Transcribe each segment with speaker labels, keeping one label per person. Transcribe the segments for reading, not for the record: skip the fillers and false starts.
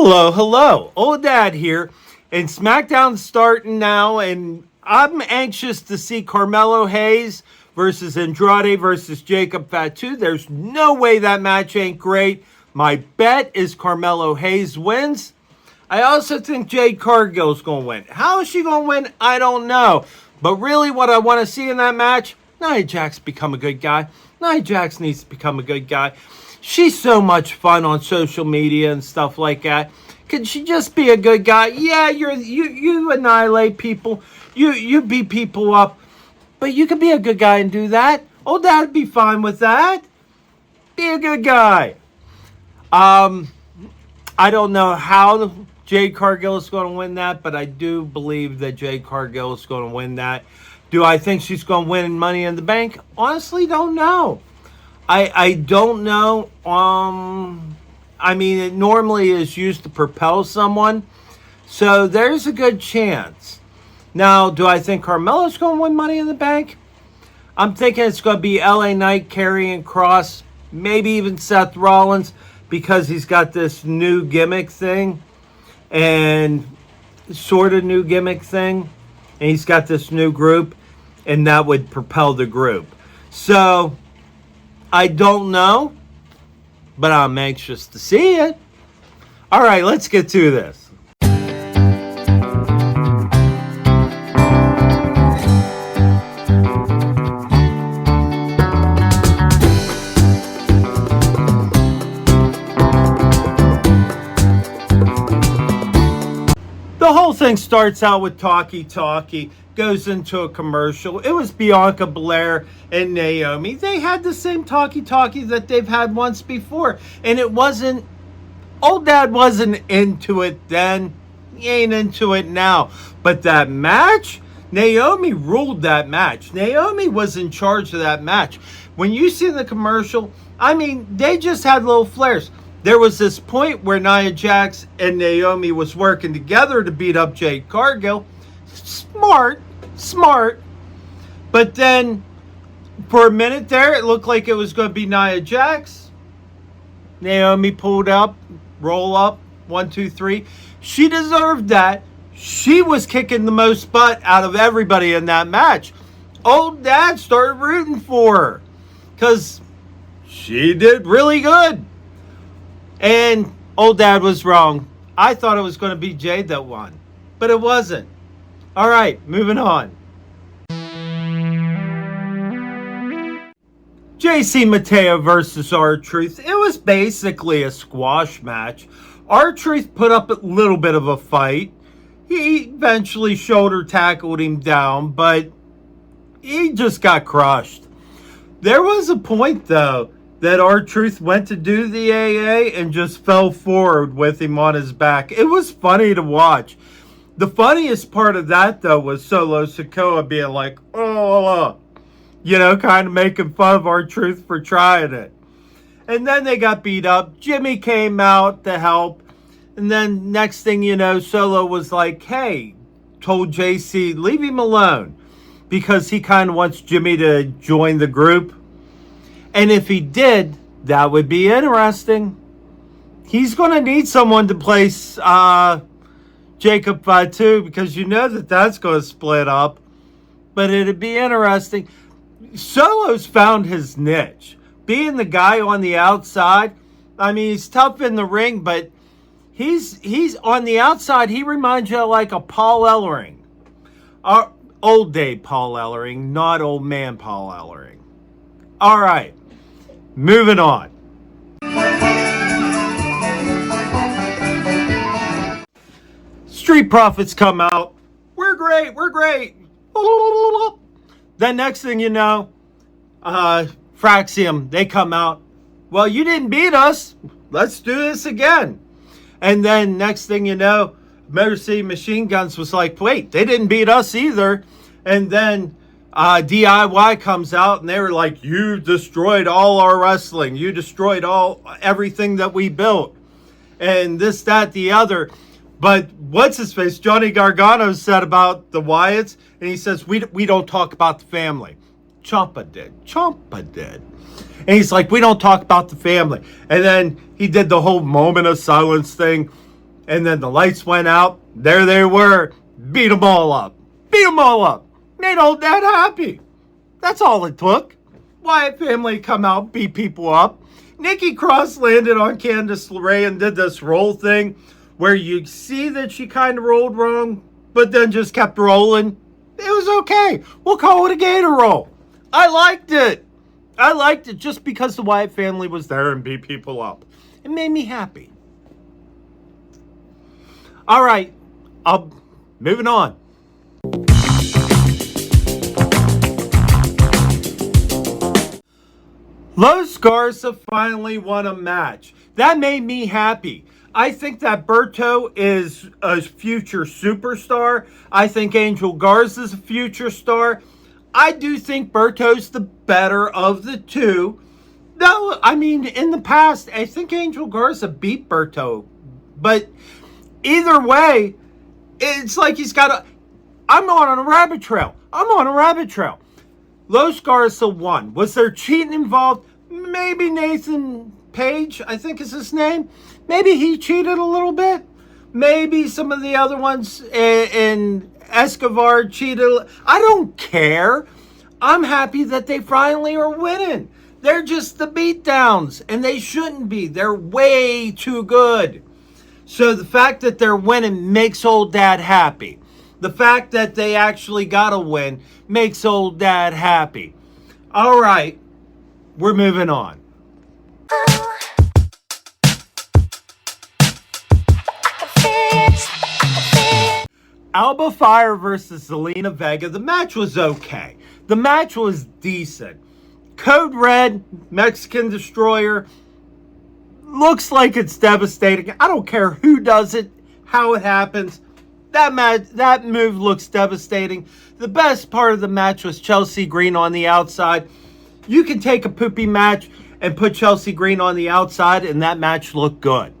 Speaker 1: Hello, hello. Old Dad here. And SmackDown's starting now, and I'm anxious to see Carmelo Hayes versus Andrade versus Jacob Fatu. There's no way that match ain't great. My bet is Carmelo Hayes wins. I also think Jade Cargill's going to win. How is she going to win? I don't know. But really what I want to see in that match, Nia Jax become a good guy. Nia Jax needs to become a good guy. She's so much fun on social media and stuff like that. Could she just be a good guy? Yeah, you annihilate people. You beat people up. But you could be a good guy and do that. Old Dad'd be fine with that. Be a good guy. I don't know how Jade Cargill is going to win that, but I do believe that Jade Cargill is going to win that. Do I think she's going to win Money in the Bank? Honestly, don't know. I don't know. I mean, it normally is used to propel someone. So there's a good chance. Now, do I think Carmelo's going to win Money in the Bank? I'm thinking it's going to be LA Knight, Karrion Kross, maybe even Seth Rollins, because he's got this new gimmick thing. And sort of new gimmick thing. And he's got this new group. And that would propel the group. So I don't know, but I'm anxious to see it. All right, let's get to this. The whole thing starts out with talkie-talkie, goes into a commercial. It was Bianca Belair and Naomi. They had the same talkie-talkie that they've had once before. And it wasn't, Old Dad wasn't into it then. He ain't into it now. But that match, Naomi ruled that match. Naomi was in charge of that match. When you see the commercial, I mean, they just had little flares. There was this point where Nia Jax and Naomi was working together to beat up Jade Cargill. Smart. But then, for a minute there, it looked like it was going to be Nia Jax. Naomi pulled up, roll up, 1, 2, 3. She deserved that. She was kicking the most butt out of everybody in that match. Old Dad started rooting for her because she did really good. And Old Dad was wrong. I thought it was going to be Jade that won, but it wasn't. All right, moving on. JC Mateo versus R-Truth. It was basically a squash match. R-Truth put up a little bit of a fight. He eventually shoulder tackled him down, but he just got crushed. There was a point, though, that R-Truth went to do the AA and just fell forward with him on his back. It was funny to watch. The funniest part of that, though, was Solo Sikoa being like, kind of making fun of R-Truth for trying it. And then they got beat up. Jimmy came out to help. And then next thing you know, Solo was like, hey, told JC, leave him alone. Because he kind of wants Jimmy to join the group. And if he did, that would be interesting. He's going to need someone to place Jacob Fatu because you know that's going to split up. But it'd be interesting. Solo's found his niche. Being the guy on the outside. I mean, he's tough in the ring, but he's on the outside. He reminds you of like a Paul Ellering. Old day Paul Ellering, not old man Paul Ellering. All right. Moving on. Street Profits come out. We're great. Then next thing you know, Fraxium, they come out. Well, you didn't beat us. Let's do this again. And then next thing you know, Motor City Machine Guns was like, wait, they didn't beat us either. And then DIY comes out and they were like, you destroyed all our wrestling. You destroyed everything that we built. And this, that, the other. But what's his face? Johnny Gargano said about the Wyatts, and he says, we don't talk about the family. Ciampa did. And he's like, we don't talk about the family. And then he did the whole moment of silence thing. And then the lights went out. There they were. Beat them all up. Beat them all up. Made old dad happy. That's all it took. Wyatt family come out, beat people up. Nikki Cross landed on Candice LeRae and did this roll thing where you see that she kind of rolled wrong, but then just kept rolling. It was okay. We'll call it a gator roll. I liked it. I liked it just because the Wyatt family was there and beat people up. It made me happy. All right. Moving on. Los Garza finally won a match. That made me happy. I think that Berto is a future superstar. I think Angel Garza's a future star. I do think Berto's the better of the two. No, I mean, in the past, I think Angel Garza beat Berto. But either way, it's like he's got a... I'm on a rabbit trail. Los Garza won. Was there cheating involved? Maybe Nathan Page, I think is his name. Maybe he cheated a little bit. Maybe some of the other ones in Escobar cheated. I don't care. I'm happy that they finally are winning. They're just the beatdowns, and they shouldn't be. They're way too good. So the fact that they're winning makes old dad happy. The fact that they actually got a win makes old dad happy. All right, we're moving on. Alba Fire versus Zelina Vega. The match was okay. The match was decent. Code Red, Mexican Destroyer. Looks like it's devastating. I don't care who does it, how it happens. That move looks devastating. The best part of the match was Chelsea Green on the outside. You can take a poopy match and put Chelsea Green on the outside, and that match looked good.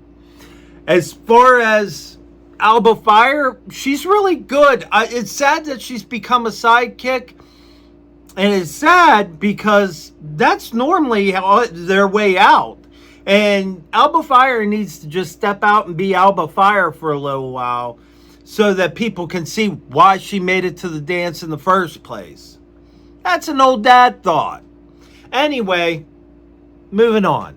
Speaker 1: As far as Alba Fire, she's really good. It's sad that she's become a sidekick. And it's sad because that's normally their way out. And Alba Fire needs to just step out and be Alba Fire for a little while so that people can see why she made it to the dance in the first place. That's an old dad thought. Anyway, moving on.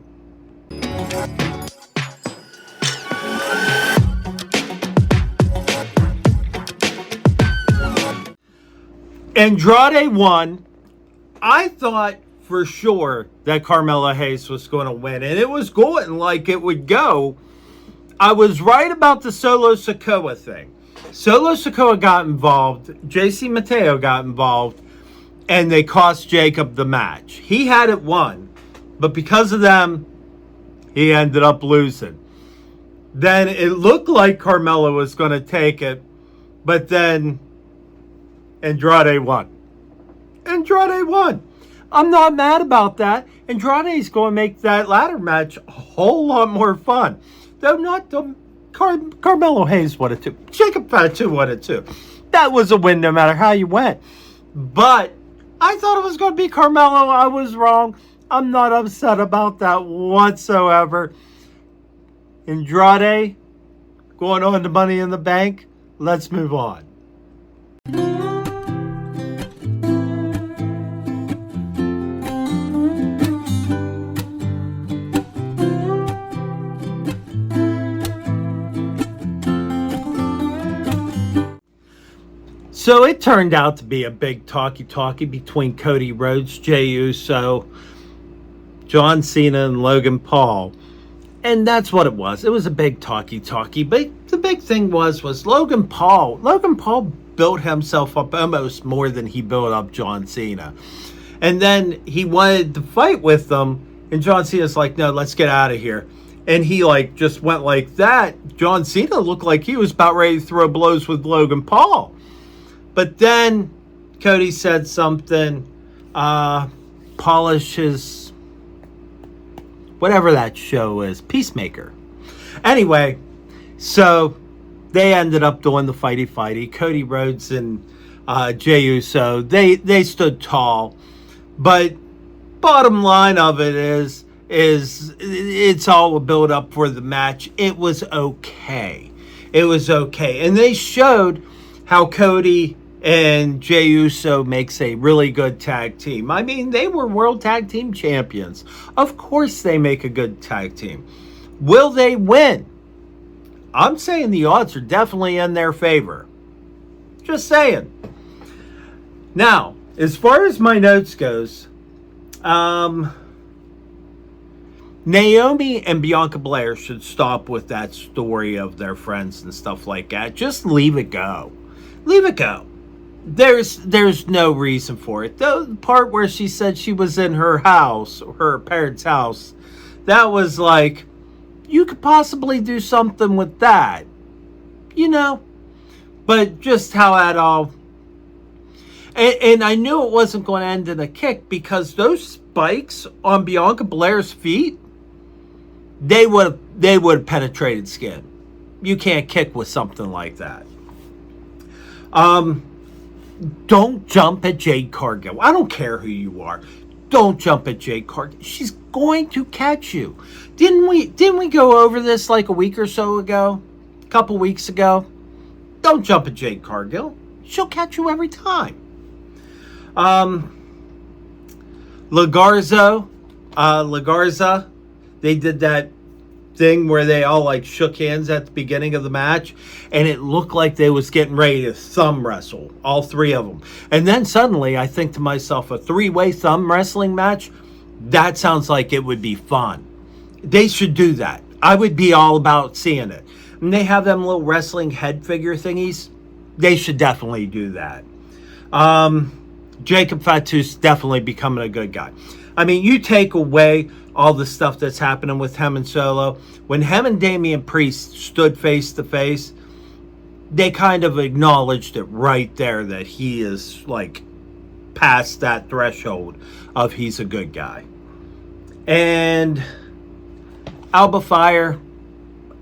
Speaker 1: Andrade won. I thought for sure that Carmelo Hayes was going to win, and it was going like it would go. I was right about the Solo Sikoa thing. Solo Sikoa got involved, JC Mateo got involved, and they cost Jacob the match. He had it won, but because of them, he ended up losing. Then it looked like Carmelo was going to take it, but then Andrade won. Andrade won. I'm not mad about that. Andrade's going to make that ladder match a whole lot more fun. Though not Carmelo Hayes won it too. Jacob Fatu won it too. That was a win no matter how you went. But I thought it was going to be Carmelo. I was wrong. I'm not upset about that whatsoever. Andrade going on to Money in the Bank. Let's move on. So it turned out to be a big talkie between Cody Rhodes, Jey Uso, John Cena, and Logan Paul. And that's what it was. It was a big talkie. But the big thing was Logan Paul. Logan Paul built himself up almost more than he built up John Cena. And then he wanted to fight with them. And John Cena's like, no, let's get out of here. And he just went like that. John Cena looked like he was about ready to throw blows with Logan Paul. But then Cody said something, polish his, whatever that show is, Peacemaker. Anyway, so they ended up doing the fighty. Cody Rhodes and Jey Uso, they stood tall. But bottom line of it is it's all a build up for the match. It was okay. it was okay. And they showed how Cody and Jey Uso makes a really good tag team. I mean, they were World Tag Team Champions. Of course they make a good tag team. Will they win? I'm saying the odds are definitely in their favor. Just saying. Now, as far as my notes goes, Naomi and Bianca Belair should stop with that story of their friends and stuff like that. Just leave it go. Leave it go. There's no reason for it. The part where she said she was in her house, her parents' house, that was like, you could possibly do something with that. You know? But just how that all... And I knew it wasn't going to end in a kick because those spikes on Bianca Belair's feet, they would have penetrated skin. You can't kick with something like that. Don't jump at Jade Cargill. I don't care who you are. Don't jump at Jade Cargill. She's going to catch you. Didn't we go over this like a week or so ago? A couple weeks ago? Don't jump at Jade Cargill. She'll catch you every time. Lagarza, they did that thing where they all like shook hands at the beginning of the match, and it looked like they was getting ready to thumb wrestle, all three of them. And then suddenly I think to myself, a three-way thumb wrestling match, that sounds like it would be fun. They should do that. I would be all about seeing it. And they have them little wrestling head figure thingies. They should definitely do that. Jacob Fatu's definitely becoming a good guy. I mean, you take away all the stuff that's happening with him and Solo. When him and Damian Priest stood face to face, they kind of acknowledged it right there that he is like past that threshold of he's a good guy. And Alba Fire,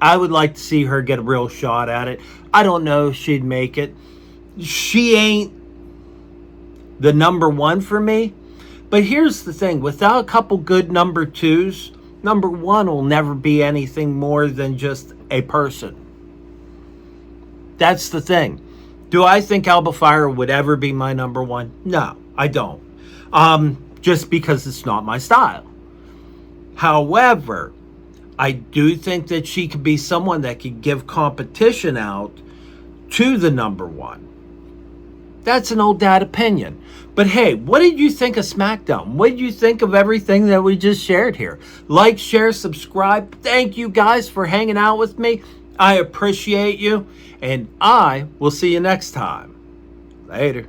Speaker 1: I would like to see her get a real shot at it. I don't know if she'd make it. She ain't the number one for me. But here's the thing. Without a couple good number twos, number one will never be anything more than just a person. That's the thing. Do I think Alba Fire would ever be my number one? No, I don't. Just because it's not my style. However, I do think that she could be someone that could give competition out to the number one. That's an old dad opinion. But hey, what did you think of SmackDown? What did you think of everything that we just shared here? Like, share, subscribe. Thank you guys for hanging out with me. I appreciate you. And I will see you next time. Later.